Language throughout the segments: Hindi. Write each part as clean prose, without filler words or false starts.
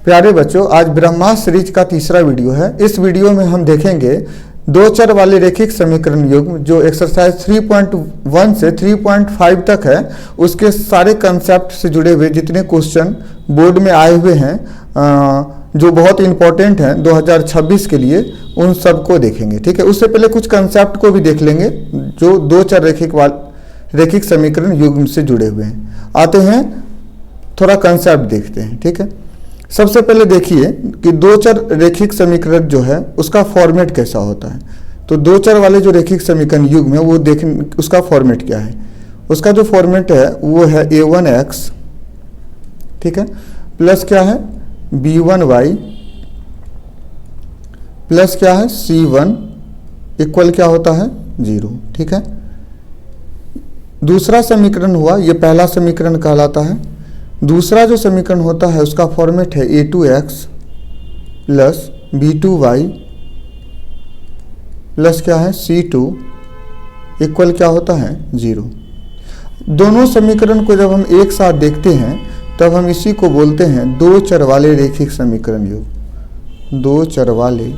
प्यारे बच्चों, आज ब्रह्मास्त्र सीरीज का तीसरा वीडियो है। इस वीडियो में हम देखेंगे दो चर वाले रैखिक समीकरण युग्म जो एक्सरसाइज 3.1 से 3.5 तक है, उसके सारे कंसेप्ट से जुड़े हुए जितने क्वेश्चन बोर्ड में आए हुए हैं जो बहुत इंपॉर्टेंट हैं 2026 के लिए, उन सबको देखेंगे। ठीक है, उससे पहले कुछ कंसेप्ट को भी देख लेंगे जो दो चर रैखिक समीकरण युग्म से जुड़े हुए हैं। आते हैं, थोड़ा कंसेप्ट देखते हैं। ठीक है, सबसे पहले देखिए कि दो चर रैखिक समीकरण जो है उसका फॉर्मेट कैसा होता है। तो दो चर वाले जो रैखिक समीकरण युग्म है वो देखें, उसका फॉर्मेट क्या है। उसका जो फॉर्मेट है वो है a1x, ठीक है, प्लस क्या है b1y प्लस क्या है c1 इक्वल क्या होता है 0। ठीक है, दूसरा समीकरण हुआ, ये पहला समीकरण कहलाता है। दूसरा जो समीकरण होता है उसका फॉर्मेट है a2x प्लस b2y प्लस क्या है c2 इक्वल क्या होता है 0। दोनों समीकरण को जब हम एक साथ देखते हैं तब हम इसी को बोलते हैं दो चर वाले रैखिक समीकरण युग्म। दो चर वाले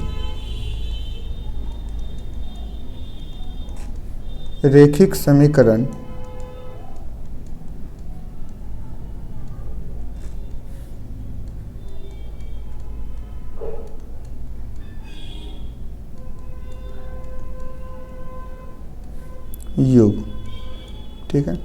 रैखिक समीकरण युग। ठीक है,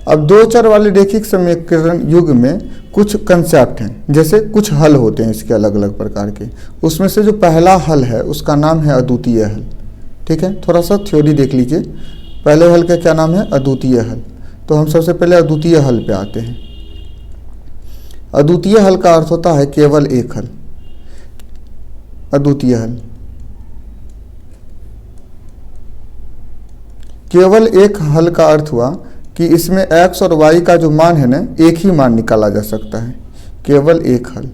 अब दो चर वाले रैखिक समीकरण युग में कुछ कंसेप्ट हैं, जैसे कुछ हल होते हैं इसके अलग अलग प्रकार के। उसमें से जो पहला हल है उसका नाम है अद्वितीय हल। ठीक है, थोड़ा सा थ्योरी देख लीजिए। पहले हल का क्या नाम है अद्वितीय हल। तो हम सबसे पहले अद्वितीय हल पे आते हैं। अद्वितीय हल का अर्थ होता है केवल एक हल। अद्वितीय हल केवल एक हल का अर्थ हुआ कि इसमें x और y का जो मान है ना, एक ही मान निकाला जा सकता है। केवल एक हल,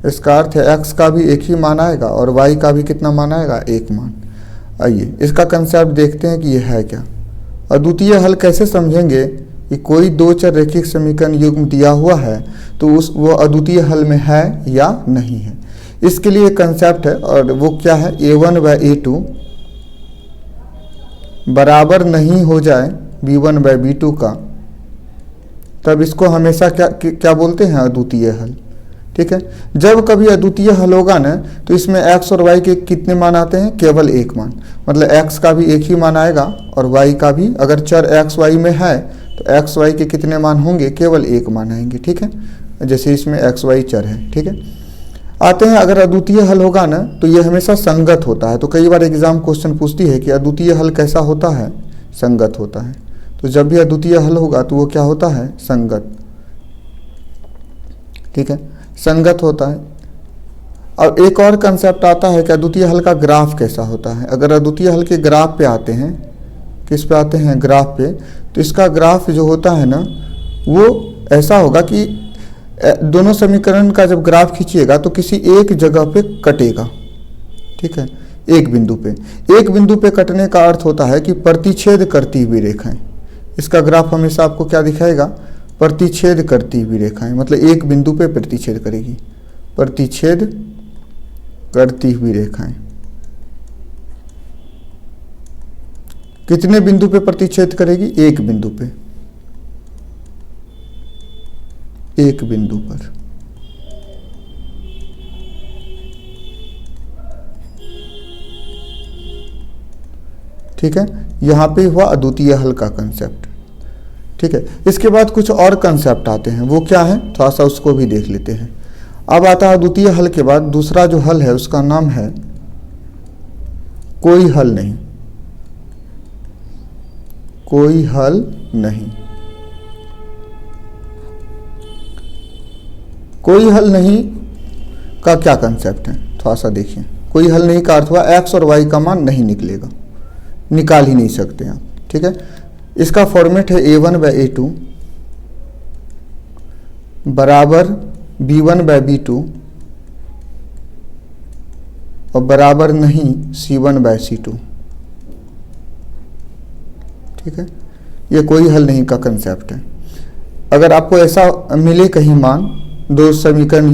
इसका अर्थ है x का भी एक ही मान आएगा और y का भी कितना मान आएगा, एक मान। आइए इसका कंसेप्ट देखते हैं कि यह है क्या। अद्वितीय हल कैसे समझेंगे कि कोई दो चर रैखिक समीकरण युग्म दिया हुआ है तो वो अद्वितीय हल में है या नहीं है। इसके लिए कंसेप्ट है और वो क्या है, a1 बाय a2 बराबर नहीं हो जाए b1 बाय b2 का, तब इसको हमेशा क्या बोलते हैं, अद्वितीय हल। ठीक है, जब कभी अद्वितीय हल होगा ना तो इसमें x और y के कितने मान आते हैं, केवल एक मान। मतलब x का भी एक ही मान आएगा और y का भी, अगर चर x y में है तो x y के कितने मान होंगे, केवल एक मान आएंगे। ठीक है, जैसे इसमें x y चर है। ठीक है, आते हैं, अगर अद्वितीय हल होगा ना तो ये हमेशा संगत होता है। तो कई बार एग्जाम क्वेश्चन पूछती है कि अद्वितीय हल कैसा होता है, संगत होता है। तो जब भी अद्वितीय हल होगा तो वो क्या होता है, संगत। ठीक है, संगत होता है। अब एक और कंसेप्ट आता है कि अद्वितीय हल का ग्राफ कैसा होता है। अगर अद्वितीय हल के ग्राफ पे आते हैं, किस पे आते हैं, ग्राफ पे, तो इसका ग्राफ जो होता है ना वो ऐसा होगा कि दोनों समीकरण का जब ग्राफ खींचिएगा तो किसी एक जगह पे कटेगा। ठीक है, एक बिंदु पे। एक बिंदु पे कटने का अर्थ होता है कि प्रतिच्छेद करती हुई रेखाएं। इसका ग्राफ हमेशा आपको क्या दिखाएगा, प्रतिच्छेद करती हुई रेखाएं। मतलब एक बिंदु पे प्रतिच्छेद करेगी, प्रतिच्छेद करती हुई रेखाएं। कितने बिंदु पे प्रतिच्छेद करेगी, एक बिंदु पे, एक बिंदु पर। ठीक है, यहां पे हुआ अद्वितीय हल का कंसेप्ट। ठीक है, इसके बाद कुछ और कंसेप्ट आते हैं, वो क्या है, थोड़ा सा उसको भी देख लेते हैं। अब आता है अद्वितीय हल के बाद दूसरा जो हल है उसका नाम है कोई हल नहीं। कोई हल नहीं। कोई हल नहीं का क्या कंसेप्ट है, थोड़ा सा देखिए। कोई हल नहीं का अर्थ हुआ x और y का मान नहीं निकलेगा, निकाल ही नहीं सकते आप। ठीक है, इसका फॉर्मेट है a1 बाय a2 बराबर b1 बाय b2 और बराबर नहीं c1 बाय c2। ठीक है, ये कोई हल नहीं का कंसेप्ट है। अगर आपको ऐसा मिले कहीं मान दो समीकरण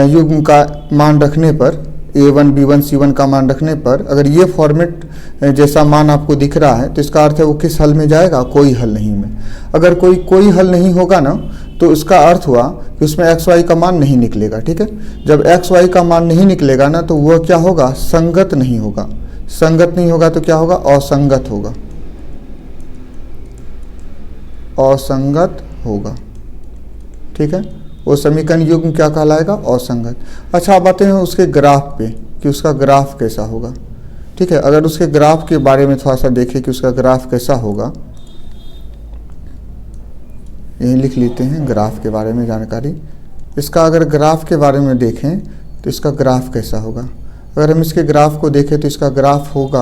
युग्म का मान रखने पर A1 B1 C1 का मान रखने पर अगर ये फॉर्मेट जैसा मान आपको दिख रहा है तो इसका अर्थ है वो किस हल में जाएगा, कोई हल नहीं में। अगर कोई हल नहीं होगा ना तो उसका अर्थ हुआ कि उसमें एक्स वाई का मान नहीं निकलेगा। ठीक है, जब एक्स वाई का मान नहीं निकलेगा ना तो वह क्या होगा, संगत नहीं होगा। संगत नहीं होगा तो क्या होगा, असंगत होगा, असंगत होगा। ठीक है, वो समीकरण युग्म क्या कहलाएगा, असंगत। अच्छा अब आते हैं उसके ग्राफ पे कि उसका ग्राफ कैसा होगा। ठीक है, अगर उसके ग्राफ के बारे में थोड़ा सा देखें कि उसका ग्राफ कैसा होगा, यही लिख लेते हैं ग्राफ के बारे में जानकारी। इसका अगर ग्राफ के बारे में देखें तो इसका ग्राफ कैसा होगा। अगर हम इसके ग्राफ को देखें तो इसका ग्राफ होगा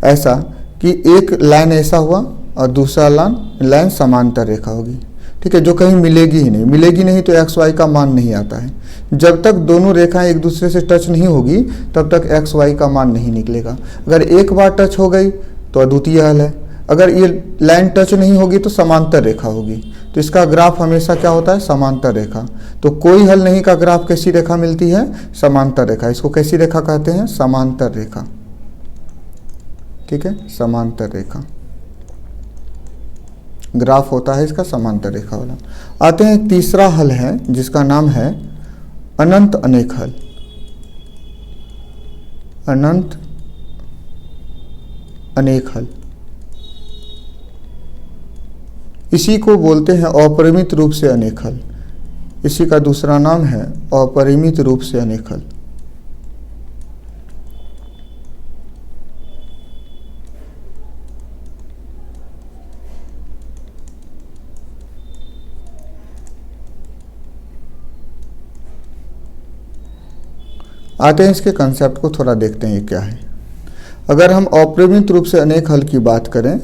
ऐसा कि एक लाइन ऐसा हुआ और दूसरा लाइन समांतर रेखा होगी। ठीक है, जो कहीं मिलेगी ही नहीं, मिलेगी नहीं तो एक्स वाई का मान नहीं आता है। जब तक दोनों रेखाएं एक दूसरे से टच नहीं होगी तब तक एक्स वाई का मान नहीं निकलेगा। अगर एक बार टच हो गई तो अद्वितीय हल है, अगर ये लाइन टच नहीं होगी तो समांतर रेखा होगी। तो इसका ग्राफ हमेशा क्या होता है, समांतर रेखा। तो कोई हल नहीं का ग्राफ कैसी रेखा मिलती है, समांतर रेखा। इसको कैसी रेखा कहते हैं, समांतर रेखा। ठीक है, समांतर रेखा ग्राफ होता है इसका, समांतर रेखा वाला। आते हैं तीसरा हल है जिसका नाम है अनंत अनेक हल। अनंत अनेक हल, इसी को बोलते हैं अपरिमित रूप से अनेक हल। इसी का दूसरा नाम है अपरिमित रूप से अनेक हल। आते हैं इसके कंसेप्ट को थोड़ा देखते हैं ये क्या है। अगर हम अपरिमित रूप से अनेक हल की बात करें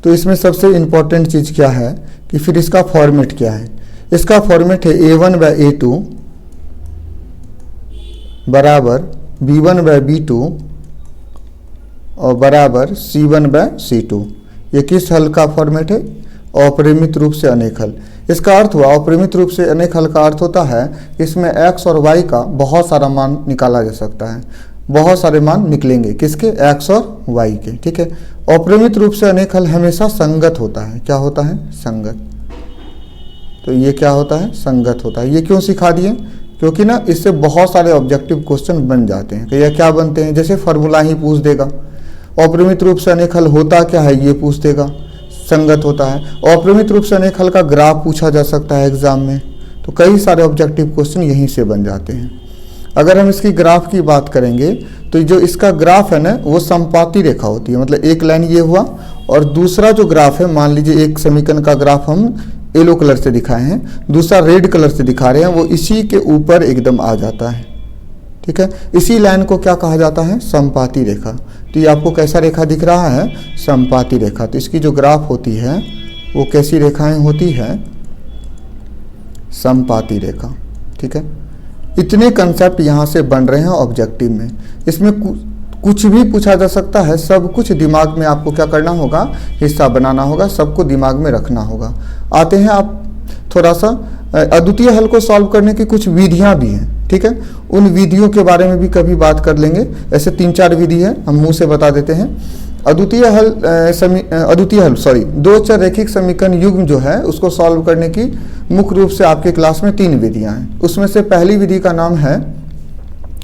तो इसमें सबसे इम्पॉर्टेंट चीज़ क्या है कि फिर इसका फॉर्मेट क्या है। इसका फॉर्मेट है A1/A2 बराबर B1/B2 और बराबर C1/C2। ये किस हल का फॉर्मेट है, अपरिमित रूप से अनेक हल। इसका अर्थ हुआ अपरिमित रूप से अनेक हल का अर्थ होता है इसमें x और y का बहुत सारा मान निकाला जा सकता है। बहुत सारे मान निकलेंगे किसके, x और y के। ठीक है, अपरिमित रूप से अनेक हल हमेशा संगत होता है। क्या होता है, संगत। तो ये क्या होता है, संगत होता है। ये क्यों सिखा दिए, क्योंकि ना इससे बहुत सारे ऑब्जेक्टिव क्वेश्चन बन जाते हैं। कि यह क्या बनते हैं, जैसे फॉर्मूला ही पूछ देगा। अपरिमित रूप से अनेक हल होता क्या है ये पूछ देगा, संगत होता है। अपरिमित रूप से अनेक हल का ग्राफ पूछा जा सकता है एग्जाम में। तो कई सारे ऑब्जेक्टिव क्वेश्चन यहीं से बन जाते हैं। अगर हम इसकी ग्राफ की बात करेंगे तो जो इसका ग्राफ है ना वो समपाती रेखा होती है। मतलब एक लाइन ये हुआ और दूसरा जो ग्राफ है, मान लीजिए एक समीकरण का ग्राफ हम येलो कलर से दिखाए हैं, दूसरा रेड कलर से दिखा रहे हैं, वो इसी के ऊपर एकदम आ जाता है। ठीक है, इसी लाइन को क्या कहा जाता है, समपाती रेखा। तो ये आपको कैसा रेखा दिख रहा है, समपाती रेखा। तो इसकी जो ग्राफ होती है वो कैसी रेखाएं होती है, समपाती रेखा। ठीक है, इतने कंसेप्ट यहाँ से बन रहे हैं ऑब्जेक्टिव में। इसमें कुछ भी पूछा जा सकता है, सब कुछ दिमाग में आपको क्या करना होगा, हिस्सा बनाना होगा, सबको दिमाग में रखना होगा। आते हैं आप थोड़ा सा अद्वितीय हल को सॉल्व करने की कुछ विधियां भी हैं। ठीक है, उन विधियों के बारे में भी कभी बात कर लेंगे। ऐसे 3-4 विधि है, हम मुंह से बता देते हैं। अद्वितीय हल दो चर रैखिक समीकरण युग्म जो है उसको सॉल्व करने की मुख्य रूप से आपके क्लास में 3 विधियां हैं। उसमें से पहली विधि का नाम है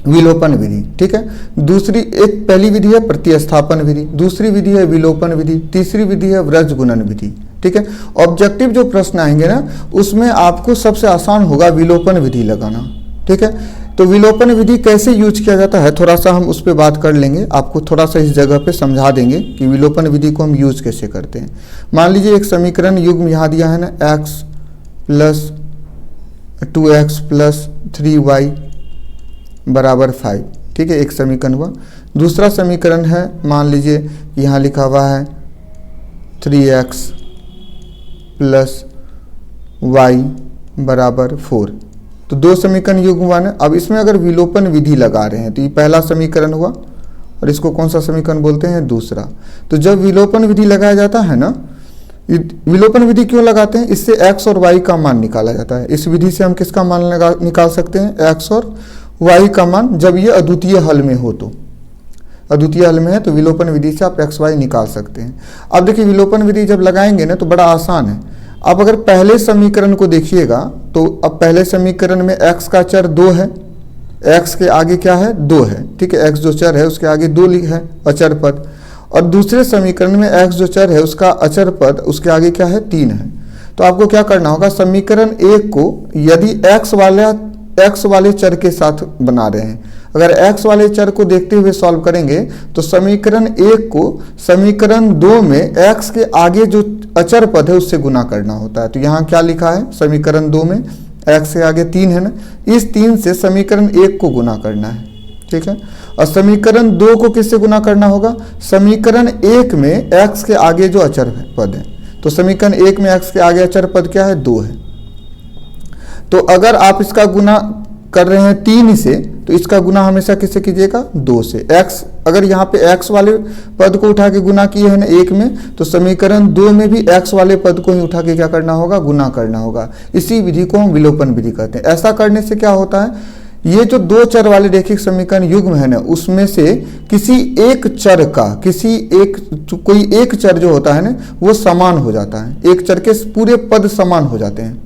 विलोपन विधि। ठीक है, पहली विधि है प्रतिस्थापन विधि, दूसरी विधि है विलोपन विधि, तीसरी विधि है व्रज गुणन विधि। ठीक है, ऑब्जेक्टिव जो प्रश्न आएंगे ना उसमें आपको सबसे आसान होगा विलोपन विधि लगाना। ठीक है, तो विलोपन विधि कैसे यूज किया जाता है थोड़ा सा हम उस पर बात कर लेंगे। आपको थोड़ा सा इस जगह पे समझा देंगे कि विलोपन विधि को हम यूज कैसे करते हैं। मान लीजिए एक समीकरण युग्म यहाँ दिया है ना, x + 2x + 3y बराबर 5। ठीक है, एक समीकरण हुआ। दूसरा समीकरण है, मान लीजिए यहाँ लिखा हुआ है 3x + y बराबर 4। तो 2 समीकरण युग्म हुआ ना। अब इसमें अगर विलोपन विधि लगा रहे हैं तो ये पहला समीकरण हुआ और इसको कौन सा समीकरण बोलते हैं, दूसरा। तो जब विलोपन विधि लगाया जाता है ना विलोपन विधि क्यों लगाते हैं? इससे x और y का मान निकाला जाता है। इस विधि से हम किसका मान निकाल सकते हैं? x और y का मान, जब ये अद्वितीय हल में हो तो। अद्वितीय हल में है तो विलोपन विधि से आप x y निकाल सकते हैं। अब देखिए विलोपन विधि जब लगाएंगे ना तो बड़ा आसान है। अब अगर पहले समीकरण को देखिएगा तो अब पहले समीकरण में x का चर 2 है, x के आगे क्या है? 2 है, ठीक है। x जो चर है उसके आगे 2 है अचर पद, और दूसरे समीकरण में x जो चर है उसका अचर पद उसके आगे क्या है? 3 है। तो आपको क्या करना होगा? समीकरण 1 को यदि x वाले चर के साथ बना रहे हैं, अगर x वाले चर को देखते हुए सॉल्व करेंगे तो समीकरण 1 को समीकरण 2 में x के आगे जो अचर पद है उससे गुना करना होता है। तो यहाँ क्या लिखा है? समीकरण 2 में x के आगे 3 है ना, इस 3 से समीकरण 1 को गुना करना है, ठीक है। और समीकरण 2 को किससे गुना करना होगा? समीकरण 1 में x के आगे जो अचर पद है, तो समीकरण 1 में x के आगे अचर पद क्या है? 2 है। तो अगर आप इसका गुना कर रहे हैं 3 से, तो इसका गुना हमेशा किससे कीजिएगा? 2 से। x, अगर यहाँ पे x वाले पद को उठा के गुना किए हैं ना 1 में, तो समीकरण 2 में भी x वाले पद को ही उठा के क्या करना होगा? गुना करना होगा। इसी विधि को हम विलोपन विधि कहते हैं। ऐसा करने से क्या होता है? ये जो 2 चर वाले रेखिक समीकरण युग्म है ना, उसमें से किसी एक चर का कोई एक चर जो होता है ना वो समान हो जाता है। एक चर के पूरे पद समान हो जाते हैं,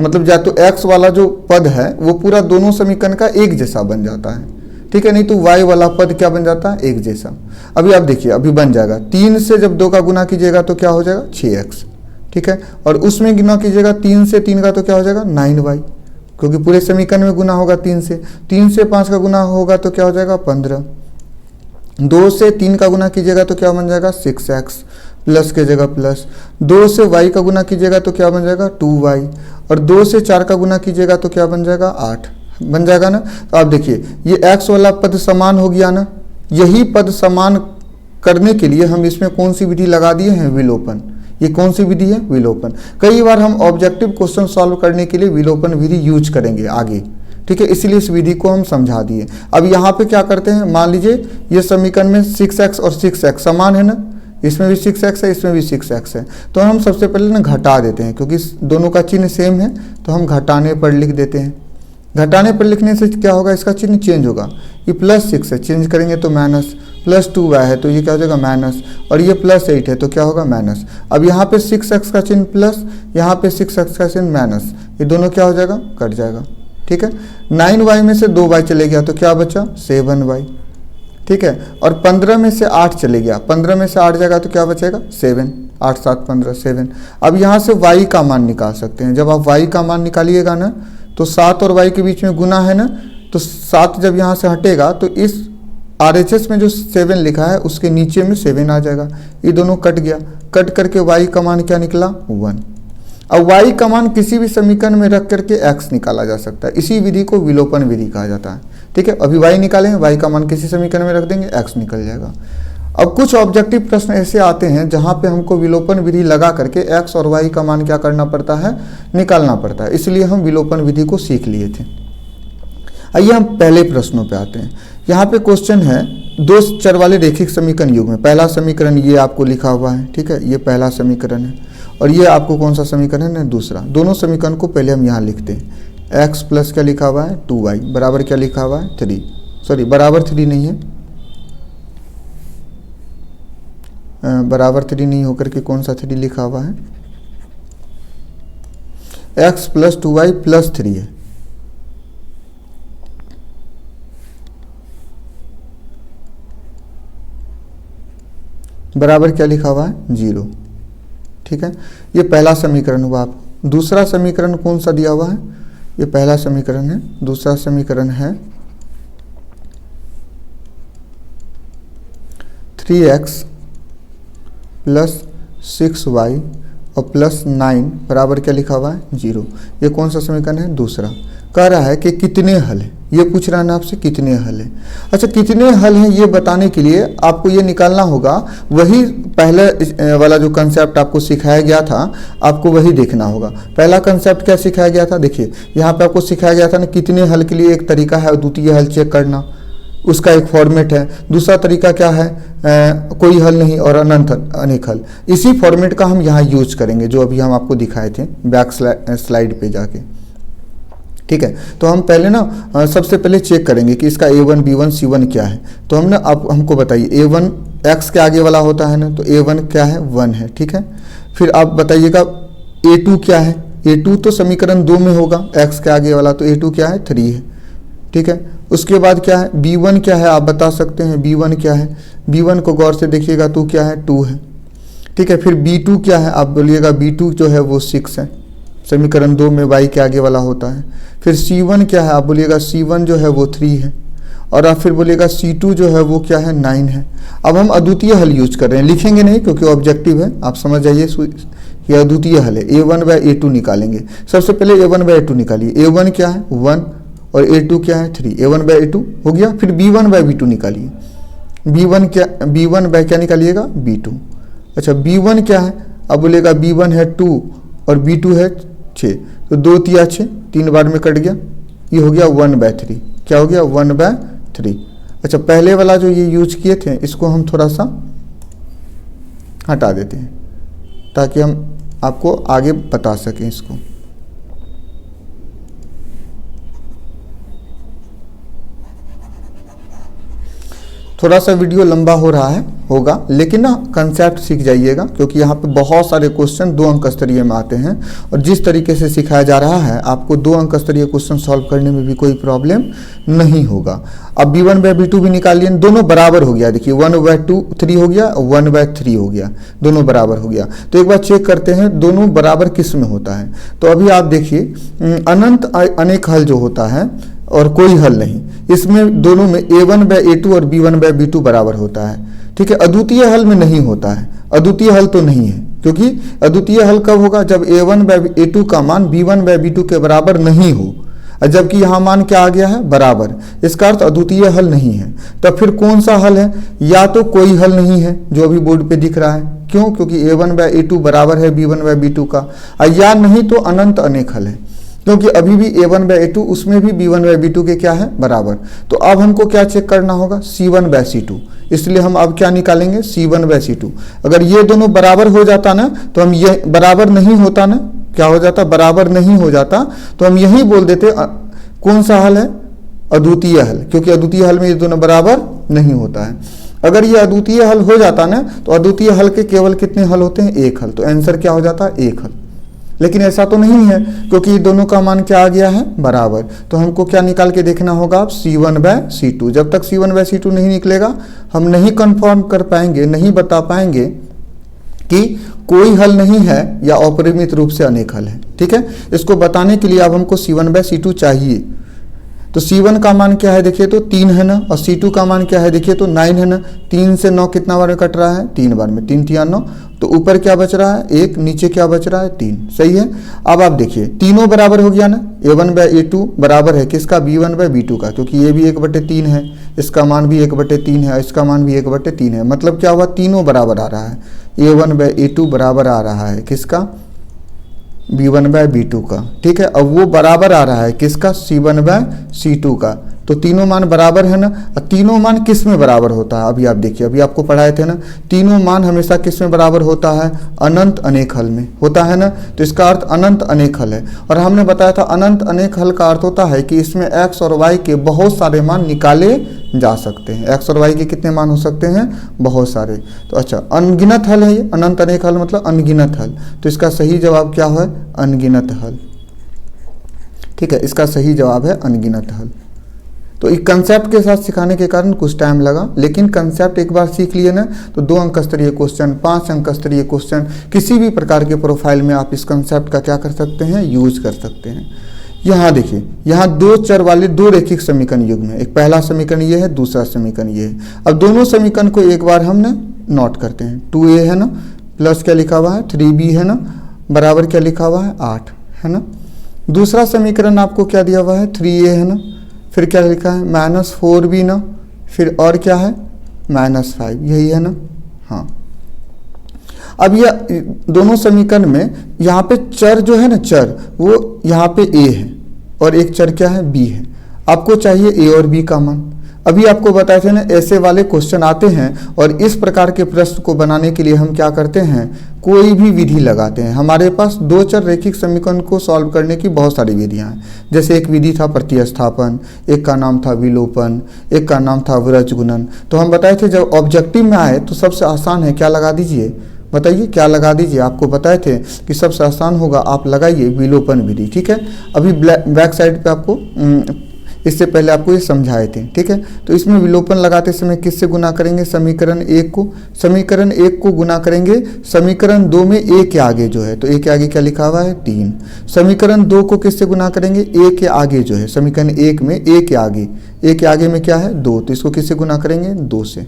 मतलब या तो x वाला जो पद है वो पूरा दोनों समीकरण का एक जैसा बन जाता है, ठीक है। नहीं तो y वाला पद क्या बन जाता है? एक जैसा। अभी आप देखिए, अभी बन जाएगा 3 से जब 2 का गुना कीजिएगा तो क्या हो जाएगा? 6x, ठीक है। और उसमें गुना कीजिएगा 3 से 3 का तो क्या हो जाएगा? 9y, क्योंकि पूरे समीकरण में गुना होगा 3 से। 3 से 5 का गुना होगा तो क्या हो जाएगा? 15। 2 से 3 का गुना कीजिएगा तो क्या बन जाएगा? 6x, प्लस के जगह प्लस। 2 से y का गुना कीजिएगा तो क्या बन जाएगा? 2y। और 2 से 4 का गुना कीजिएगा तो क्या बन जाएगा? 8 बन जाएगा ना। तो आप देखिए ये x वाला पद समान हो गया ना। यही पद समान करने के लिए हम इसमें कौन सी विधि लगा दिए हैं? विलोपन। ये कौन सी विधि है? विलोपन। कई बार हम ऑब्जेक्टिव क्वेश्चन सॉल्व करने के लिए विलोपन विधि यूज करेंगे आगे, ठीक है, इसलिए इस विधि को हम समझा दिए। अब यहाँ पे क्या करते हैं? मान लीजिए ये समीकरण में 6x और 6x समान है ना, इसमें भी 6x है, इसमें भी 6x है, तो हम सबसे पहले ना घटा देते हैं, क्योंकि दोनों का चिन्ह सेम है तो हम घटाने पर लिख देते हैं। घटाने पर लिखने से क्या होगा? इसका चिन्ह चेंज होगा। ये +6 है, चेंज करेंगे तो माइनस, +2y है तो ये क्या हो जाएगा? माइनस, और ये +8 है तो क्या होगा? माइनस। अब यहाँ पे 6x का चिन्ह प्लस, यहाँ पे 6x का चिन्ह माइनस, ये दोनों क्या हो जाएगा? कट जाएगा, ठीक है। 9y में से 2y चले गया तो क्या बचा? 7y, ठीक है। और 15 में से 8 चले गया, 15 में से 8 जाएगा तो क्या बचेगा? 7। 8 7 15 7। अब यहाँ से y का मान निकाल सकते हैं। जब आप y का मान निकालिएगा ना तो 7 और y के बीच में गुना है ना, तो 7 जब यहाँ से हटेगा तो इस RHS में जो 7 लिखा है उसके नीचे में 7 आ जाएगा। ये दोनों कट गया, कट करके y का मान क्या निकला? 1। अब y का मान किसी भी समीकरण में रख करके x निकाला जा सकता है। इसी विधि को विलोपन विधि कहा जाता है, ठीक है। अभी y निकालेंगे, y का मान किसी समीकरण में रख देंगे, x निकल जाएगा। अब कुछ ऑब्जेक्टिव प्रश्न ऐसे आते हैं जहां पे हमको विलोपन विधि लगा करके x और y का मान क्या करना पड़ता है? निकालना पड़ता है। इसलिए हम विलोपन विधि को सीख लिए थे। आइए हम पहले प्रश्नों पे आते हैं। यहाँ पे क्वेश्चन है 2 चर वाले रेखिक समीकरण युग्म में। पहला समीकरण ये आपको लिखा हुआ है, ठीक है, ये पहला समीकरण है, और ये आपको कौन सा समीकरण है? दूसरा। दोनों समीकरण को पहले हम यहाँ लिखते हैं। x प्लस क्या लिखा हुआ है? 2y बराबर क्या लिखा हुआ है? 3, सॉरी बराबर 3 नहीं है, बराबर 3 नहीं होकर के कौन सा 3 लिखा हुआ है? x प्लस 2y प्लस 3 है, बराबर क्या लिखा हुआ है? 0, ठीक है। ये पहला समीकरण हुआ। आप दूसरा समीकरण कौन सा दिया हुआ है? ये पहला समीकरण है। दूसरा समीकरण है 3x प्लस 6y और प्लस 9 बराबर क्या लिखा हुआ है? 0। ये कौन सा समीकरण है? दूसरा। कह रहा है कि कितने हल है, ये पूछ रहा है ना आपसे, कितने हल है। अच्छा, कितने हल हैं ये बताने के लिए आपको ये निकालना होगा, वही पहले वाला जो कंसेप्ट आपको सिखाया गया था, आपको वही देखना होगा। पहला कंसेप्ट क्या सिखाया गया था? देखिए यहाँ पे आपको सिखाया गया था ना, कितने हल के लिए एक तरीका है द्वितीय हल चेक करना। उसका एक फॉर्मेट है। दूसरा तरीका क्या है, कोई हल नहीं और अनंत अनेक हल। इसी फॉर्मेट का हम यहाँ यूज करेंगे जो अभी हम आपको दिखाए थे बैक स्लाइड पे जाके। ठीक है, तो हम पहले ना सबसे पहले चेक करेंगे कि इसका A1 B1 C1 क्या है। तो हम ना आप हमको बताइए A1 x के आगे वाला होता है ना, तो A1 क्या है 1 है। ठीक है, फिर आप बताइएगा A2 क्या है। A2 तो समीकरण 2 में होगा, x के आगे वाला, तो A2 क्या है 3 है। ठीक है, उसके बाद क्या है B1 क्या है, आप बता सकते हैं B1 क्या है। B1 को गौर से देखिएगा तो क्या है 2 है। ठीक है, फिर B2 क्या है, आप बोलिएगा B2 जो है वो 6 है, समीकरण 2 में y के आगे वाला होता है। फिर C1 क्या है, आप बोलिएगा C1 जो है वो 3 है। और आप फिर बोलिएगा C2 जो है वो क्या है 9 है। अब हम अद्वितीय हल यूज कर रहे हैं, लिखेंगे नहीं क्योंकि ऑब्जेक्टिव है, आप समझ जाइए ये अद्वितीय हल है। A1/A2 निकालेंगे। सबसे पहले A1/A2 निकालिए। A1 क्या है 1 और A2 क्या है 3, A1/A2 हो गया। फिर B1/B2 निकालिए। B1 क्या निकालिएगा B2। अच्छा, B1 क्या है, अब बोलेगा B1 है 2 और B2 है 6, तो 2 तिया 6, 3 बार में कट गया, ये हो गया 1/3। क्या हो गया 1/3। अच्छा, पहले वाला जो ये यूज किए थे इसको हम थोड़ा सा हटा देते हैं ताकि हम आपको आगे बता सकें इसको। थोड़ा सा वीडियो लंबा हो रहा है होगा, लेकिन ना कंसेप्ट सीख जाइएगा क्योंकि यहाँ पे बहुत सारे क्वेश्चन 2 अंक स्तरीय में आते हैं और जिस तरीके से सिखाया जा रहा है आपको 2 अंक स्तरीय क्वेश्चन सॉल्व करने में भी कोई प्रॉब्लम नहीं होगा। अब B1/B2 भी निकालिए, दोनों बराबर हो गया। देखिए 1/3 हो गया, 1/3 हो गया, दोनों बराबर हो गया। तो एक बार चेक करते हैं दोनों बराबर किस में होता है। तो अभी आप देखिए अनंत अनेक हल जो होता है और कोई हल नहीं, इसमें दोनों में A1/A2 और B1/B2 बराबर होता है। ठीक है, अद्वितीय हल में नहीं होता है, अद्वितीय हल तो नहीं है क्योंकि अद्वितीय हल कब होगा जब A1/A2 का मान B1/B2 के बराबर नहीं हो, जबकि यहाँ मान क्या आ गया है बराबर, इसका अर्थ अद्वितीय हल नहीं है। तब फिर कौन सा हल है, या तो कोई हल नहीं है जो अभी बोर्ड पे दिख रहा है, क्यों, क्योंकि A1/A2 बराबर है B1/B2 का, या नहीं तो अनंत अनेक हल है क्योंकि अभी भी A1/A2 उसमें भी B1/B2 के क्या है बराबर। तो अब हमको क्या चेक करना होगा C1/C2, इसलिए हम अब क्या निकालेंगे C1/C2। अगर ये दोनों बराबर हो जाता ना तो हम ये बराबर नहीं होता ना, क्या हो जाता बराबर नहीं हो जाता, तो हम यही बोल देते कौन सा हल है अद्वितीय हल, क्योंकि अद्वितीय हल में ये दोनों बराबर नहीं होता है। अगर ये अद्वितीय हल हो जाता ना तो अद्वितीय हल के केवल कितने हल होते हैं, एक हल, तो आंसर क्या हो जाता है एक हल। लेकिन ऐसा तो नहीं है क्योंकि दोनों का मान क्या आ गया है बराबर। तो हमको क्या निकाल के देखना होगा अब C1/C2। जब तक C1/C2 नहीं निकलेगा हम नहीं कंफर्म कर पाएंगे, नहीं बता पाएंगे कि कोई हल नहीं है या अपरिमित रूप से अनेक हल है। ठीक है, इसको बताने के लिए अब हमको C1/C2 चाहिए। तो C1 का मान क्या है देखिए तो 3 है ना, और C2 का मान क्या है देखिए तो 9 है ना। 3 से 9 कितना बार में कट रहा है, 3 बार में, 3 तिया 9, तो ऊपर क्या बच रहा है 1, नीचे क्या बच रहा है 3, सही है। अब आप देखिए तीनों बराबर हो गया ना, A1/A2 बराबर है किसका B1/B2 का, क्योंकि ये भी 1/3 है, इसका मान भी 1/3 है, इसका मान भी 1/3 है, मतलब क्या हुआ तीनों बराबर आ रहा है। A1/A2 बराबर आ रहा है किसका B1/B2 का। ठीक है, अब वो बराबर आ रहा है किसका C1/C2 का। तो तीनों मान बराबर है ना, तीनों मान किस में बराबर होता है, अभी आप देखिए, अभी आपको पढ़ाए थे ना, तीनों मान हमेशा किस में बराबर होता है, अनंत अनेक हल में होता है ना। तो इसका अर्थ अनंत अनेक हल है, और हमने बताया था अनंत अनेक हल का अर्थ होता है कि इसमें x और y के बहुत सारे मान निकाले जा सकते हैं। x और y के कितने मान हो सकते हैं, बहुत सारे। तो अच्छा, अनगिनत हल है ये, अनंत अनेक हल मतलब अनगिनत हल। तो इसका सही जवाब क्या है, अनगिनत हल। ठीक है, इसका सही जवाब है अनगिनत हल। तो एक कंसेप्ट के साथ सिखाने के कारण कुछ टाइम लगा, लेकिन कंसेप्ट एक बार सीख लिए ना तो 2 अंक स्तरीय क्वेश्चन, 5 अंक स्तरीय क्वेश्चन, किसी भी प्रकार के प्रोफाइल में आप इस कंसेप्ट का क्या कर सकते हैं, यूज कर सकते हैं। यहाँ देखिए, यहाँ 2 चर वाले 2 रैखिक समीकरण युग्म है, एक पहला समीकरण ये है, दूसरा समीकरण ये है। अब दोनों समीकरण को एक बार हमने नोट करते हैं। 2a है ना, प्लस क्या लिखा हुआ है 3b है ना, बराबर क्या लिखा हुआ है 8 है ना। दूसरा समीकरण आपको क्या दिया हुआ है 3a है ना, फिर क्या लिखा है -4b ना, फिर और क्या है -5, यही है ना। हाँ, अब यह दोनों समीकरण में यहाँ पे चर जो है ना, चर वो यहाँ पे a है और एक चर क्या है b है। आपको चाहिए a और b का मान। अभी आपको बताए थे ना, ऐसे वाले क्वेश्चन आते हैं और इस प्रकार के प्रश्न को बनाने के लिए हम क्या करते हैं, कोई भी विधि लगाते हैं। हमारे पास दो चर रैखिक समीकरण को सॉल्व करने की बहुत सारी विधियां हैं। जैसे एक विधि था प्रतिस्थापन, एक का नाम था विलोपन, एक का नाम था अवरज गुणन। तो हम बताए थे जब ऑब्जेक्टिव में आए तो सबसे आसान है, क्या लगा दीजिए, बताइए क्या लगा दीजिए। आपको बताए थे कि सबसे आसान होगा, आप लगाइए विलोपन विधि। ठीक है, अभी बैक साइड पे आपको इससे पहले आपको ये समझाए थे। ठीक है, तो इसमें विलोपन लगाते समय किससे गुना करेंगे, समीकरण 1 को, समीकरण 1 को गुना करेंगे समीकरण 2 में a के आगे जो है, तो a के आगे क्या लिखा हुआ है 3। समीकरण 2 को किससे गुना करेंगे, a के आगे जो है, समीकरण 1 में a के आगे में क्या है 2, तो इसको किससे गुना करेंगे 2 से।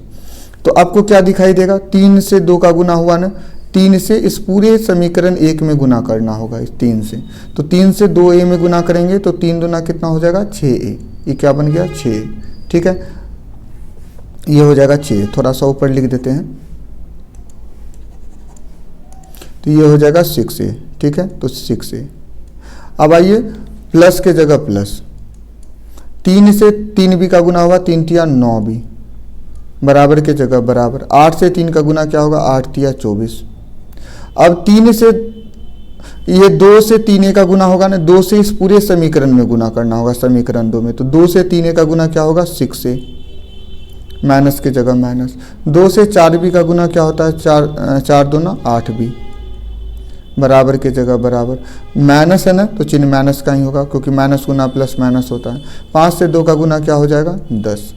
तो आपको क्या दिखाई देगा, 3 से 2 का गुना हुआ ना, 3 से इस पूरे समीकरण 1 में गुना करना होगा, इस 3 से। तो 3 से 2a में गुना करेंगे तो 3 दूना कितना हो जाएगा 6a, ये क्या बन गया 6। ठीक है, ये हो जाएगा 6, थोड़ा सा ऊपर लिख देते हैं, तो ये हो जाएगा 6a। ठीक है, तो 6a। अब आइए प्लस के जगह प्लस, 3 से 3b का गुना होगा, 3 तिया 9b, बराबर के जगह बराबर, 8 से 3 का गुना क्या होगा 8 तिया 24। अब 3 से ये 2 से 3a का गुना होगा ना, 2 से इस पूरे समीकरण में गुना करना होगा, समीकरण 2 में, तो 2 से 3a का गुना क्या होगा 6a, माइनस के जगह माइनस। 2 से 4b का गुना क्या होता है 4 दूना 8b, बराबर के जगह बराबर, माइनस है ना तो चिन्ह माइनस का ही होगा, क्योंकि माइनस गुना प्लस माइनस होता है। 5 से 2 का गुना क्या हो जाएगा 10।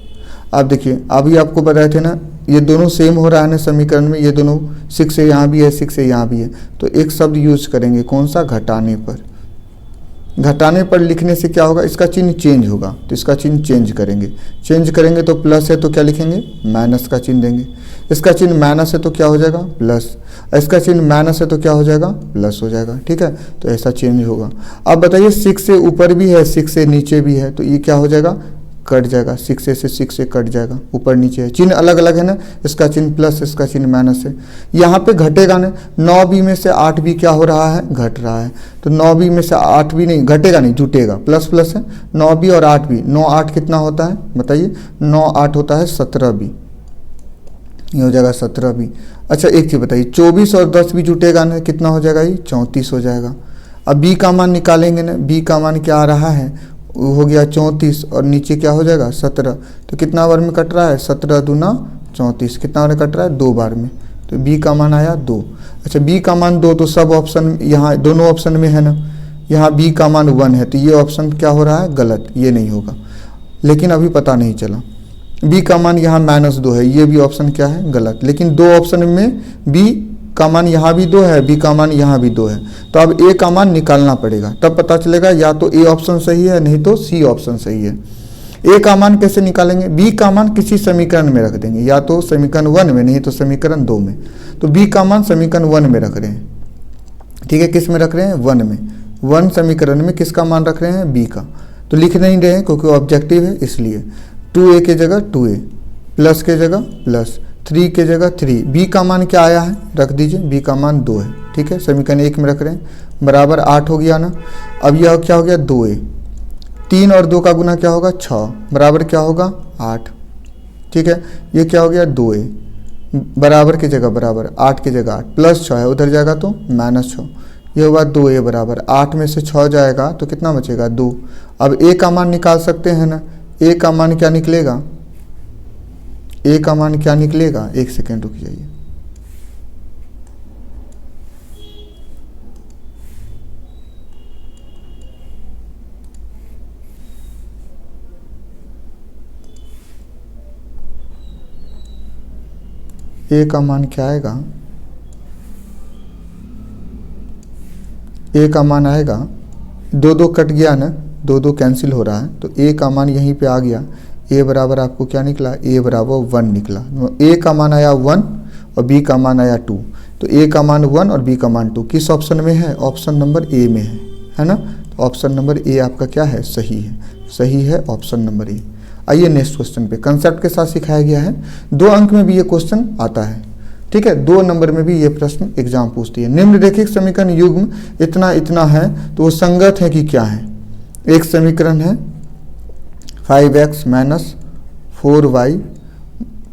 अब देखिए, अभी आपको बताए थे ना, ये दोनों सेम हो रहा है ना समीकरण में, ये दोनों 6 से यहाँ भी है, 6 से यहाँ भी है, तो एक शब्द यूज करेंगे, कौन सा, घटाने पर। घटाने पर लिखने से क्या होगा, इसका चिन्ह चेंज होगा, तो इसका चिन्ह चेंज करेंगे तो प्लस है तो क्या लिखेंगे माइनस का चिन्ह देंगे। इसका चिन्ह माइनस है तो क्या हो जाएगा प्लस, इसका चिन्ह माइनस है तो क्या हो जाएगा प्लस हो जाएगा। ठीक है, तो ऐसा चेंज होगा। अब बताइए 6 से ऊपर भी है, 6 से नीचे भी है, तो ये क्या हो जाएगा कट जाएगा, 6 से 6 से कट जाएगा, ऊपर नीचे है, चिन्ह अलग अलग है ना, इसका चिन्ह प्लस, इसका चिन्ह माइनस है। यहाँ पे घटेगा ना, 9b में से 8b क्या हो रहा है घट रहा है, तो 9b में से 8b नहीं घटेगा, नहीं जुटेगा, प्लस प्लस है, 9b और 8b, 9 8 कितना होता है बताइए, 9 8 होता है 17b, ये हो जाएगा 17b। अच्छा एक चीज़ बताइए, 24 और 10 भी जुटेगा ना, कितना हो जाएगा ये 34 हो जाएगा। अब b का मान निकालेंगे ना, b का मान क्या आ रहा है, वो हो गया 34 और नीचे क्या हो जाएगा 17, तो कितना बार में कट रहा है 17 दूना 34, कितना बार कट रहा है 2 बार में, तो b का मान आया 2। अच्छा b का मान 2, तो सब ऑप्शन यहाँ दोनों ऑप्शन में है ना, यहाँ b का मान 1 है, तो ये ऑप्शन क्या हो रहा है गलत, ये नहीं होगा, लेकिन अभी पता नहीं चला। b का मान यहाँ -2 है, ये भी ऑप्शन क्या है गलत, लेकिन दो ऑप्शन में b का मान यहाँ भी 2 है, b का मान यहाँ भी 2 है, तो अब a का मान निकालना पड़ेगा, तब पता चलेगा या तो a ऑप्शन सही है नहीं तो c ऑप्शन सही है। a का मान कैसे निकालेंगे, b का मान किसी समीकरण में रख देंगे, या तो समीकरण 1 में नहीं तो समीकरण 2 में, तो b का मान समीकरण 1 में रख रहे हैं। ठीक है, किस में रख रहे हैं 1 में, 1 समीकरण में किसका मान रख रहे हैं b का, तो लिख नहीं रहे हैं क्योंकि ऑब्जेक्टिव है इसलिए। 2a के जगह 2a, प्लस के जगह प्लस, 3 के जगह 3, b का मान क्या आया है रख दीजिए, b का मान 2 है। ठीक है, समीकरण 1 में रख रहे हैं, बराबर 8 हो गया ना। अब यह क्या हो गया 2a, 3 और 2 का गुना क्या होगा 6, बराबर क्या होगा 8। ठीक है, ये क्या हो गया 2a, बराबर की जगह बराबर, 8 की जगह 8, प्लस 6 है उधर जाएगा तो -6, ये होगा 2a बराबर 8 में से 6 जाएगा तो कितना बचेगा 2। अब a का मान निकाल सकते हैं ना, a का मान क्या निकलेगा, a का मान क्या निकलेगा, एक सेकेंड रुक जाइए। a का मान क्या आएगा, a का मान आएगा 2 कट गया ना, 2 कैंसिल हो रहा है, तो a का मान यहीं पे आ गया, a बराबर आपको क्या निकला, a बराबर 1 निकला। a का मान आया 1 और b का मान आया 2, तो a का मान 1 और b का मान 2 किस ऑप्शन में है, ऑप्शन नंबर a में है ना, तो ऑप्शन नंबर a आपका क्या है सही है, सही है ऑप्शन नंबर a। आइए नेक्स्ट क्वेश्चन पे, कंसेप्ट के साथ सिखाया गया है, 2 अंक में भी ये क्वेश्चन आता है। ठीक है, 2 नंबर में भी ये प्रश्न एग्जाम पूछती है। निम्नलिखित समीकरण युग्म इतना इतना है तो वो संगत है कि क्या है। एक समीकरण है 5x 4y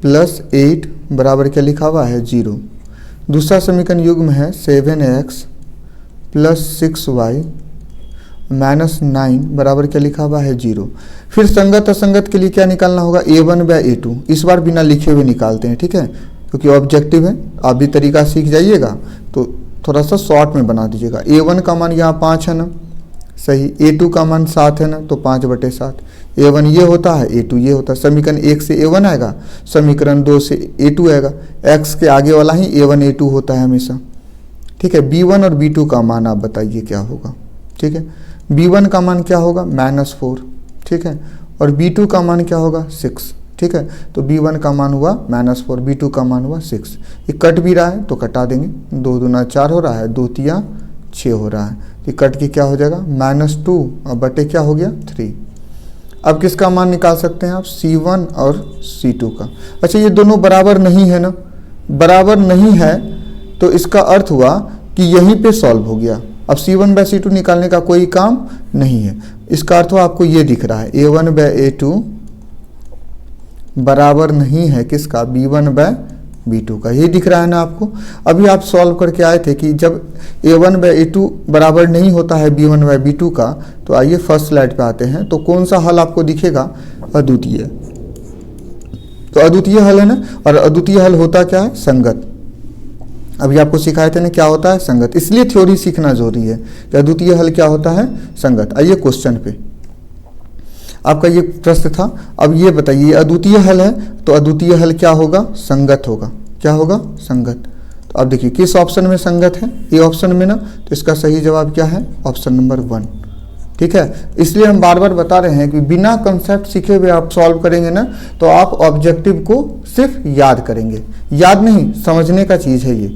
प्लस 8 बराबर क्या लिखा हुआ है 0। दूसरा समीकरण युग्म है 7x प्लस 6y माइनस 9 बराबर क्या लिखा हुआ है 0। फिर संगत असंगत के लिए क्या निकालना होगा a1 बाय a2। इस बार बिना लिखे हुए निकालते हैं, ठीक है, क्योंकि ऑब्जेक्टिव है। आप भी तरीका सीख जाइएगा तो थोड़ा सा शॉर्ट में बना दीजिएगा। a1 का मान यहाँ 5 है ना, सही। a2 का मान 7 है ना, तो 5/7। a1 ये होता है, a2 ये होता है। समीकरण 1 से a1 आएगा, समीकरण 2 से a2 आएगा। x के आगे वाला ही a1 a2 होता है हमेशा, ठीक है। b1 और b2 का मान आप बताइए क्या होगा, ठीक है। b1 का मान क्या होगा -4, ठीक है, और b2 का मान क्या होगा 6, ठीक है। तो b1 का मान हुआ -4, b2 का मान हुआ 6। ये कट भी रहा है तो कटा देंगे, 2 दूना 4 हो रहा है, 2 तिया 6 हो रहा है। ये कट के क्या हो जाएगा -2 और बटे क्या हो गया 3। अब किसका मान निकाल सकते हैं आप, C1 और C2 का। अच्छा, ये दोनों बराबर नहीं है ना, बराबर नहीं है तो इसका अर्थ हुआ कि यहीं पे सॉल्व हो गया। अब C1 बाय C2 निकालने का कोई काम नहीं है। इसका अर्थ हुआ आपको ये दिख रहा है A1 बाय A2 बराबर नहीं है किसका, B1 बाय B2 का। ये दिख रहा है ना आपको। अभी आप सॉल्व करके आए थे कि जब A1 बाय A2 बराबर नहीं होता है B1 बाय B2 का, तो आइए फर्स्ट स्लाइड पे आते हैं। तो कौन सा हल आपको दिखेगा, अद्वितीय। तो अद्वितीय हल है ना, और अद्वितीय हल होता क्या है, संगत। अभी आपको सिखाए थे ना क्या होता है, संगत। इसलिए थ्योरी सीखना जरूरी है कि अद्वितीय हल क्या होता है, संगत। आइए क्वेश्चन पे, आपका ये प्रश्न था। अब ये बताइए अद्वितीय हल है तो अद्वितीय हल क्या होगा, संगत होगा। क्या होगा, संगत। तो अब देखिए किस ऑप्शन में संगत है, ये ऑप्शन में ना, तो इसका सही जवाब क्या है, ऑप्शन नंबर 1, ठीक है। इसलिए हम बार बार बता रहे हैं कि बिना कंसेप्ट सीखे हुए आप सॉल्व करेंगे ना, तो आप ऑब्जेक्टिव को सिर्फ याद करेंगे, याद नहीं समझने का चीज़ है ये।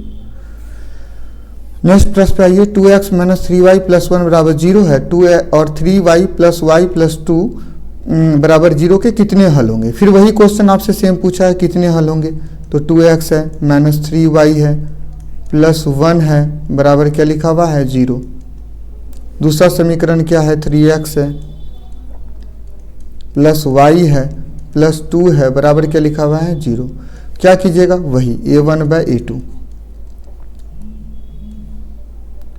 नेक्स्ट प्रश्न पे आइए। 2x माइनस 3y प्लस 1 बराबर 0 है। 2 और 3y प्लस y प्लस 2 बराबर 0 के कितने हल होंगे। फिर वही क्वेश्चन आपसे सेम पूछा है, कितने हल होंगे। तो 2x है माइनस 3y है प्लस 1 है बराबर क्या लिखा हुआ है 0। दूसरा समीकरण क्या है, 3x है प्लस y है प्लस 2 है बराबर क्या लिखा हुआ है 0। क्या कीजिएगा, वही a1 बाय a2,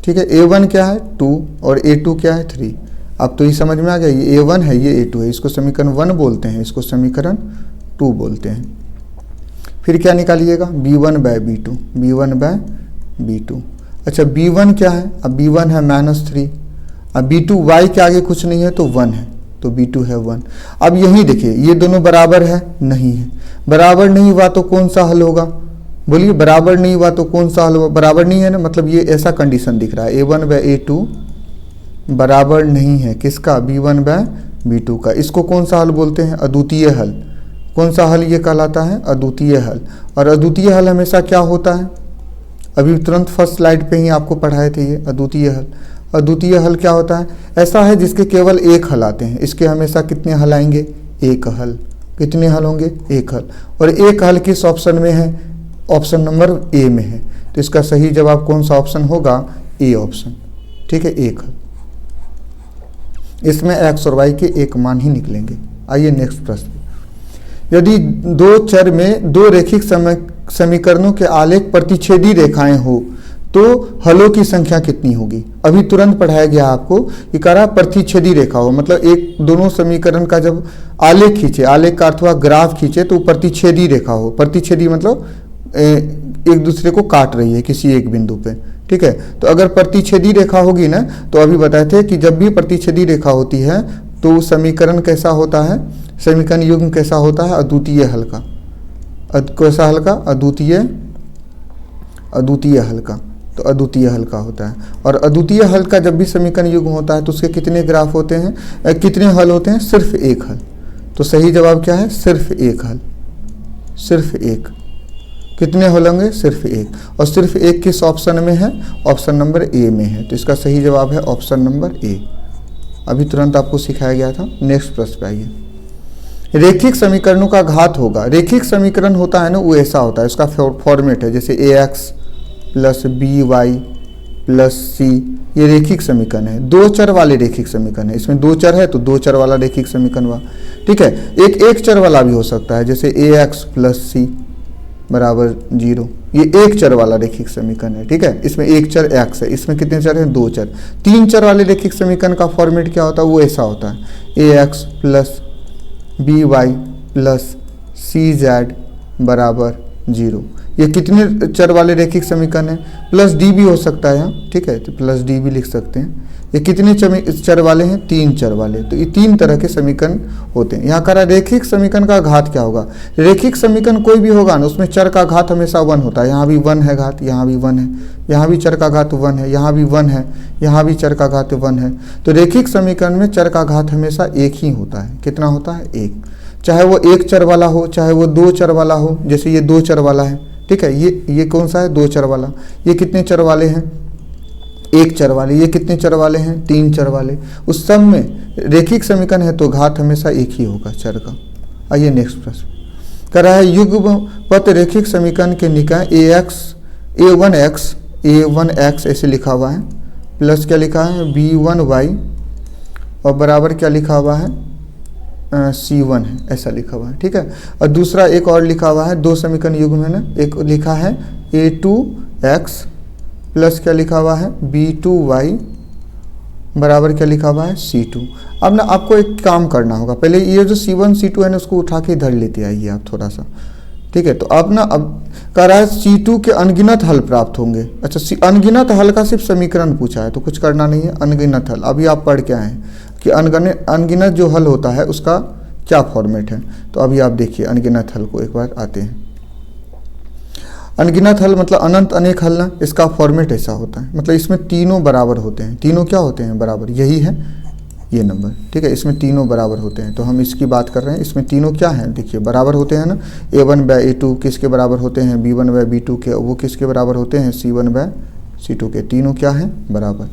ठीक है। a1 क्या है 2 और a2 क्या है 3। अब तो ये समझ में आ गया, ये a1 है ये a2 है। इसको समीकरण 1 बोलते हैं, इसको समीकरण 2 बोलते हैं। फिर क्या निकालिएगा, b1 bye b2, b1 bye b2। अच्छा b1 क्या है, अब b1 है -3, अब b2 y के आगे कुछ नहीं है तो 1 है, तो b2 है 1। अब यही देखिए ये दोनों बराबर है, नहीं है। बराबर नहीं हुआ तो कौन सा हल होगा, बोलिए। बराबर नहीं हुआ तो कौन सा हल होगा, बराबर नहीं है ना, मतलब ये ऐसा कंडीशन दिख रहा है a1 बाय a2 बराबर नहीं है किसका, b1 बाय b2 का। इसको कौन सा हल बोलते हैं, अद्वितीय हल। कौन सा हल ये कहलाता है, अद्वितीय हल। और अद्वितीय हल हमेशा क्या होता है, अभी तुरंत फर्स्ट स्लाइड पे ही आपको पढ़ाए थे ये अद्वितीय हल। अद्वितीय हल क्या होता है, ऐसा है जिसके केवल एक हल आते हैं। इसके हमेशा कितने हल आएंगे, एक हल। कितने हल होंगे, एक हल। और एक हल किस ऑप्शन में है, ऑप्शन नंबर ए में है। तो इसका सही जवाब कौन सा ऑप्शन होगा, ए ऑप्शन, ठीक है, एक हल। इसमें x और y के एक मान ही निकलेंगे। आइए नेक्स्ट प्रश्न। यदि दो चर में दो रेखिक समीकरणों के आलेख प्रतिच्छेदी रेखाएं हो तो हलों की संख्या कितनी होगी। अभी तुरंत पढ़ाया गया आपको कि करा प्रतिच्छेदी रेखा हो, मतलब एक दोनों समीकरण का जब आलेख खींचे, आलेख का अर्थ हुआ ग्राफ खींचे, तो प्रतिच्छेदी रेखा हो। प्रतिच्छेदी मतलब एक दूसरे को काट रही है किसी एक बिंदु पे, ठीक है। तो अगर प्रतिच्छेदी रेखा होगी ना, तो अभी बताए थे कि जब भी प्रतिच्छेदी रेखा होती है तो समीकरण कैसा होता है, समीकरण युग्म कैसा होता है, अद्वितीय हल का। कैसा हल का, अद्वितीय हल का। तो अद्वितीय हल का होता है। और अद्वितीय हल का जब भी समीकरण युग्म होता है तो उसके कितने ग्राफ होते हैं, कितने हल होते हैं, सिर्फ एक हल। तो सही जवाब क्या है, सिर्फ एक हल, सिर्फ एक। कितने हल होंगे, सिर्फ एक। और सिर्फ एक किस ऑप्शन में है, ऑप्शन नंबर ए में है। तो इसका सही जवाब है ऑप्शन नंबर ए। अभी तुरंत आपको सिखाया गया था। नेक्स्ट प्रश्न पे आइए। रेखिक समीकरणों का घात होगा। रेखिक समीकरण होता है ना, वो ऐसा होता है, इसका फॉर्मेट है जैसे ax plus by plus c। ये रेखिक समीकरण है, दो चर वाले रेखिक समीकरण है। इसमें दो चर है तो दो चर वाला रेखिक समीकरण हुआ, ठीक है। एक चर वाला भी हो सकता है, जैसे ax प्लस सी बराबर 0, ये एक चर वाला रेखिक समीकरण है। ठीक है, इसमें एक चर x है, इसमें कितने चर हैं? 2 चर। 3 चर वाले रेखिक समीकरण का फॉर्मेट क्या होता है? वो ऐसा होता है ax plus by plus cz बराबर 0। ये कितने चर वाले रेखिक समीकरण है? प्लस डी भी हो सकता है यहाँ, ठीक है, तो प्लस डी भी लिख सकते हैं। ये कितने चर वाले हैं? 3 चर वाले। तो ये 3 तरह के समीकरण होते हैं। यहाँ कह रहा रेखिक समीकरण का घात क्या होगा? रेखिक समीकरण कोई भी होगा ना, उसमें चर का घात हमेशा 1 होता है। यहाँ भी 1 है घात, यहाँ भी 1 है, यहाँ भी चर का घात 1 है, यहाँ भी 1 है, यहाँ भी चर का घात 1 है। तो रेखिक समीकरण में चर का घात हमेशा एक ही होता है। कितना होता है? 1। चाहे वो एक चर वाला हो, चाहे वो 2 चर वाला हो। जैसे ये 2 चर वाला है, ठीक है, ये कौन सा है? 2 चर वाला। ये कितने चर वाले हैं? 1 चर वाले। ये कितने चर वाले हैं? 3 चर वाले। उस सब में रेखिक समीकरण है तो घात हमेशा एक ही होगा चर का। आइए नेक्स्ट प्रश्न कर रहा है, युग्मपत रेखिक समीकरण के निकाय a1x ऐसे लिखा हुआ है, प्लस क्या लिखा है? b1y और बराबर क्या लिखा हुआ है? c1 है, ऐसा लिखा हुआ है। ठीक है, और दूसरा एक और लिखा हुआ है, 2 समीकरण युग्म है ना, एक लिखा है a2x प्लस क्या लिखा हुआ है? b2y बराबर क्या लिखा हुआ है? c2। अब ना आपको एक काम करना होगा, पहले ये जो c1 c2 है ना, उसको उठा के इधर लेते आइए आप थोड़ा सा। ठीक है, तो अब ना अब कह रहा है c2 के अनगिनत हल प्राप्त होंगे। अच्छा, अनगिनत हल का सिर्फ समीकरण पूछा है तो कुछ करना नहीं है। अनगिनत हल अभी आप पढ़ के आए हैं कि अनगिनत जो हल होता है उसका क्या फॉर्मेट है। तो अभी आप देखिए अनगिनत हल को, एक बार आते हैं। अनगिनत हल मतलब अनंत अनेक हल ना, इसका फॉर्मेट ऐसा होता है, मतलब इसमें तीनों बराबर होते हैं। तीनों क्या होते हैं? बराबर। यही है ये नंबर, ठीक है, इसमें तीनों बराबर होते हैं। तो हम इसकी बात कर रहे हैं, इसमें तीनों क्या हैं? देखिए बराबर होते हैं ना। a1/a2 किसके बराबर होते हैं? b1/b2 के। वो किसके बराबर होते हैं? c1/c2 के। तीनों क्या हैं? बराबर।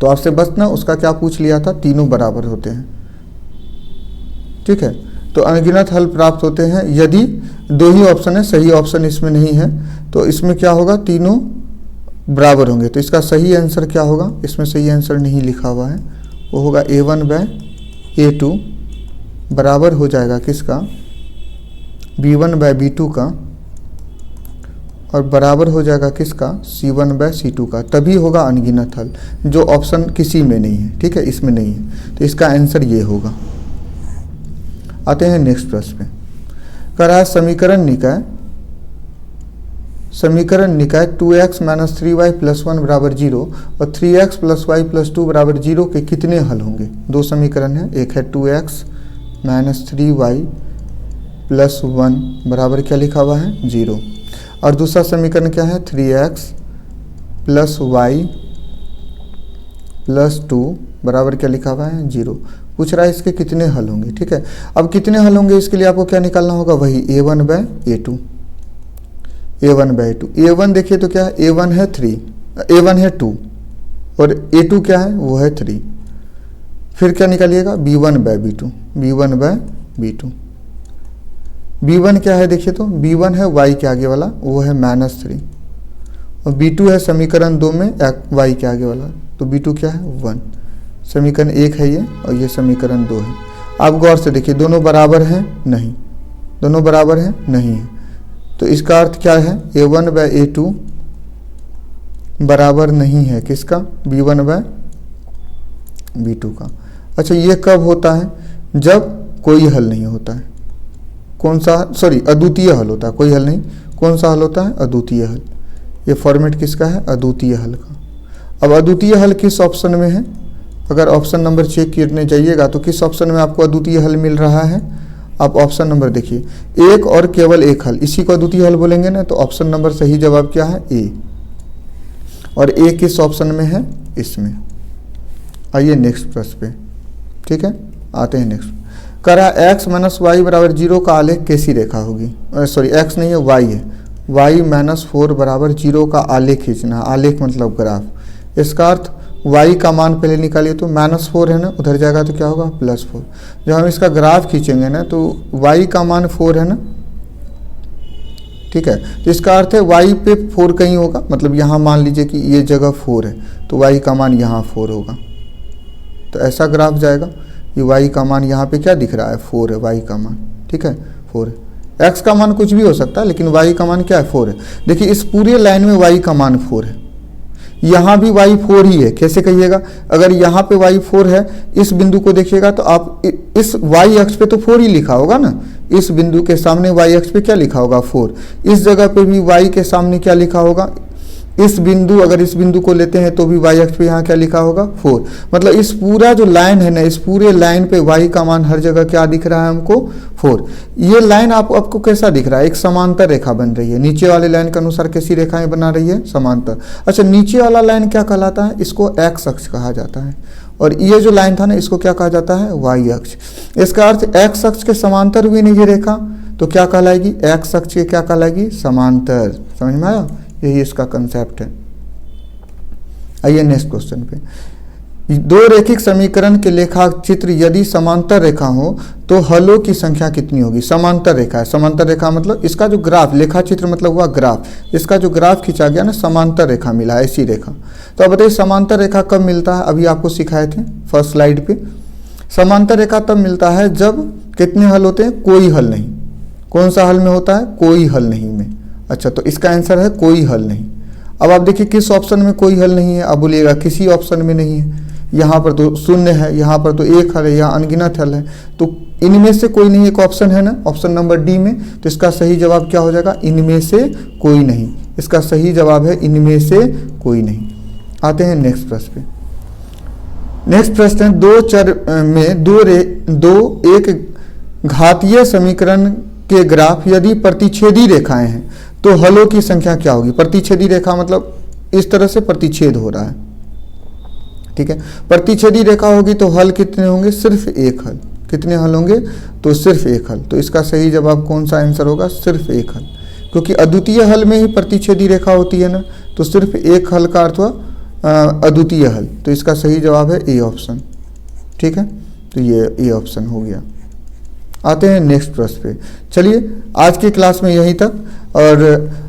तो आपसे बस ना उसका क्या पूछ लिया था? तीनों बराबर होते हैं। ठीक है, तो अनगिनत हल प्राप्त होते हैं यदि 2 ही ऑप्शन है, सही ऑप्शन इसमें नहीं है। तो इसमें क्या होगा? तीनों बराबर होंगे। तो इसका सही आंसर क्या होगा? इसमें सही आंसर नहीं लिखा हुआ है, वो होगा a1/a2 बराबर हो जाएगा किसका? b1/b2 का, और बराबर हो जाएगा किसका? c1/c2 का। तभी होगा अनगिनत हल, जो ऑप्शन किसी में नहीं है। ठीक है, इसमें नहीं है, तो इसका आंसर ये होगा। आते हैं नेक्स्ट प्रश्न पे। कह रहा है समीकरण निकाय 2x - 3y + 1 बराबर 0 और 3x + y + 2 बराबर 0 के कितने हल होंगे? 2 समीकरण है, एक है 2x - 3y + 1 बराबर क्या लिखा हुआ है? 0, और दूसरा समीकरण क्या है? 3x + y + 2 बराबर क्या लिखा हुआ है? 0। पूछ रहा है इसके कितने हल होंगे। ठीक है, अब कितने हल होंगे इसके लिए आपको क्या निकालना होगा? वही a1/a2। a1 देखिए तो क्या है? a1 है 3, a1 है 2 और a2 क्या है? वो है 3। फिर क्या निकालिएगा? b1/b2। b1 क्या है? देखिए तो b1 है y के आगे वाला, वो है -3, और b2 है समीकरण 2 में y के आगे वाला, तो b2 क्या है? 1। समीकरण 1 है ये, और ये समीकरण 2 है। आप गौर से देखिए, दोनों बराबर हैं? नहीं। दोनों बराबर हैं? नहीं है। तो इसका अर्थ क्या है? a1/a2 बराबर नहीं है किसका? b1/b2 का। अच्छा, ये कब होता है? जब कोई हल नहीं होता है। कौन सा? सॉरी, अद्वितीय हल होता है, कोई हल नहीं। कौन सा हल होता है? अद्वितीय हल। ये फॉर्मेट किसका है? अद्वितीय हल का। अब अद्वितीय हल किस ऑप्शन में है? अगर ऑप्शन नंबर चेक करने जाइएगा तो किस ऑप्शन में आपको अद्वितीय हल मिल रहा है? आप ऑप्शन नंबर देखिए, एक और केवल एक हल, इसी को अद्वितीय हल बोलेंगे ना। तो ऑप्शन नंबर सही जवाब क्या है? ए। और ए किस ऑप्शन में है? इसमें। आइए नेक्स्ट प्रश्न पे। ठीक है, आते हैं नेक्स्ट। कह रहा है x - y बराबर 0 का आलेख कैसी रेखा होगी? सॉरी, x नहीं है, y है। y - 4 बराबर 0 का आलेख खींचना। आलेख मतलब ग्राफ। इसका अर्थ y का मान पहले निकालिए, तो -4 है ना, उधर जाएगा तो क्या होगा? +4। जब हम इसका ग्राफ खींचेंगे ना तो y का मान 4 है ना, ठीक है, तो इसका अर्थ है y पे 4 कहीं होगा, मतलब यहाँ मान लीजिए कि ये जगह 4 है तो y का मान यहाँ 4 होगा, तो ऐसा ग्राफ जाएगा। ये y का मान यहाँ पे क्या दिख रहा है 4 है, y का मान, ठीक है 4 है। x का मान कुछ भी हो सकता है लेकिन y का मान क्या है 4 है। देखिए इस पूरे लाइन में y का मान 4 है, यहाँ भी y 4 ही है। कैसे कहिएगा, अगर यहाँ पे y 4 है, इस बिंदु को देखिएगा तो आप इस y अक्ष पे तो 4 ही लिखा होगा ना, इस बिंदु के सामने y अक्ष पे क्या लिखा होगा 4, इस जगह पे भी y के सामने क्या लिखा होगा, इस बिंदु, अगर इस बिंदु को लेते हैं तो भी y अक्ष पे यहाँ क्या लिखा होगा 4। मतलब इस पूरा जो लाइन है ना, इस पूरे लाइन पे y का मान हर जगह क्या दिख रहा है हमको 4। ये लाइन आपको कैसा दिख रहा है, एक समांतर रेखा बन रही है, नीचे वाले लाइन के अनुसार कैसी रेखाएं बना रही है, समांतर। अच्छा, नीचे वाला लाइन क्या कहलाता है, इसको x अक्ष कहा जाता है, और ये जो लाइन था ना इसको क्या कहा जाता है y अक्ष। इसका अर्थ x अक्ष के समांतर हुई नहीं ये रेखा, तो क्या कहलाएगी, x अक्ष के क्या कहलाएगी, समांतर। समझ में आया, यही इसका कंसेप्ट है। आइए नेक्स्ट क्वेश्चन पे, दो रेखिक समीकरण के लेखा चित्र यदि समांतर रेखा हो तो हलों की संख्या कितनी होगी। समांतर रेखा है, समांतर रेखा मतलब इसका जो ग्राफ, लेखा चित्र मतलब हुआ ग्राफ, इसका जो ग्राफ खींचा गया ना, समांतर रेखा मिला है, ऐसी रेखा। तो अब बताइए समांतर रेखा कब मिलता है, अभी आपको सिखाए थे फर्स्ट स्लाइड पे। समांतर रेखा तब मिलता है जब कितने हल होते हैं, कोई हल नहीं। कौन सा हल में होता है, कोई हल नहीं में। अच्छा, तो इसका आंसर है कोई हल नहीं। अब आप देखिए किस ऑप्शन में कोई हल नहीं है, आप बोलिएगा किसी ऑप्शन में नहीं है, यहाँ पर तो शून्य है, यहाँ पर तो एक हल है, यहाँ अनगिनत हल है, तो इनमें से कोई नहीं, एक ऑप्शन है ना, ऑप्शन नंबर डी में। तो इसका सही जवाब क्या हो जाएगा, इनमें से कोई नहीं। इसका सही जवाब है इनमें से कोई नहीं। आते हैं नेक्स्ट प्रश्न पे। नेक्स्ट प्रश्न है, दो चर में दो एक घातीय समीकरण के ग्राफ यदि प्रतिच्छेदी रेखाएं हैं तो हलों की संख्या क्या होगी। प्रतिच्छेदी रेखा मतलब इस तरह से प्रतिच्छेद हो रहा है, ठीक है। प्रतिच्छेदी रेखा होगी तो हल कितने होंगे, सिर्फ एक हल। कितने हल होंगे, तो सिर्फ एक हल। तो इसका सही जवाब कौन सा आंसर होगा, सिर्फ एक हल, क्योंकि अद्वितीय हल में ही प्रतिच्छेदी रेखा होती है ना, तो सिर्फ एक हल का अर्थ हुआ अद्वितीय हल। तो इसका सही जवाब है ए ऑप्शन, ठीक है। तो ये ए ऑप्शन हो गया। आते हैं नेक्स्ट प्रश्न पे। चलिए आज की क्लास में यहीं तक, और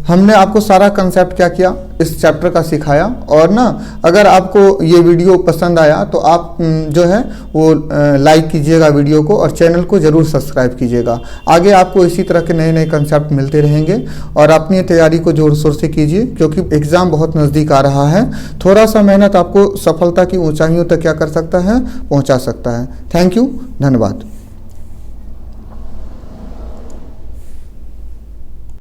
हमने आपको सारा कंसेप्ट क्या किया, इस चैप्टर का सिखाया। और ना अगर आपको ये वीडियो पसंद आया तो आप जो है वो लाइक कीजिएगा वीडियो को, और चैनल को ज़रूर सब्सक्राइब कीजिएगा। आगे आपको इसी तरह के नए नए कंसेप्ट मिलते रहेंगे, और अपनी तैयारी को जोर शोर से कीजिए, क्योंकि एग्ज़ाम बहुत नज़दीक आ रहा है। थोड़ा सा मेहनत आपको सफलता की ऊंचाइयों तक क्या कर सकता है, पहुँचा सकता है। थैंक यू, धन्यवाद।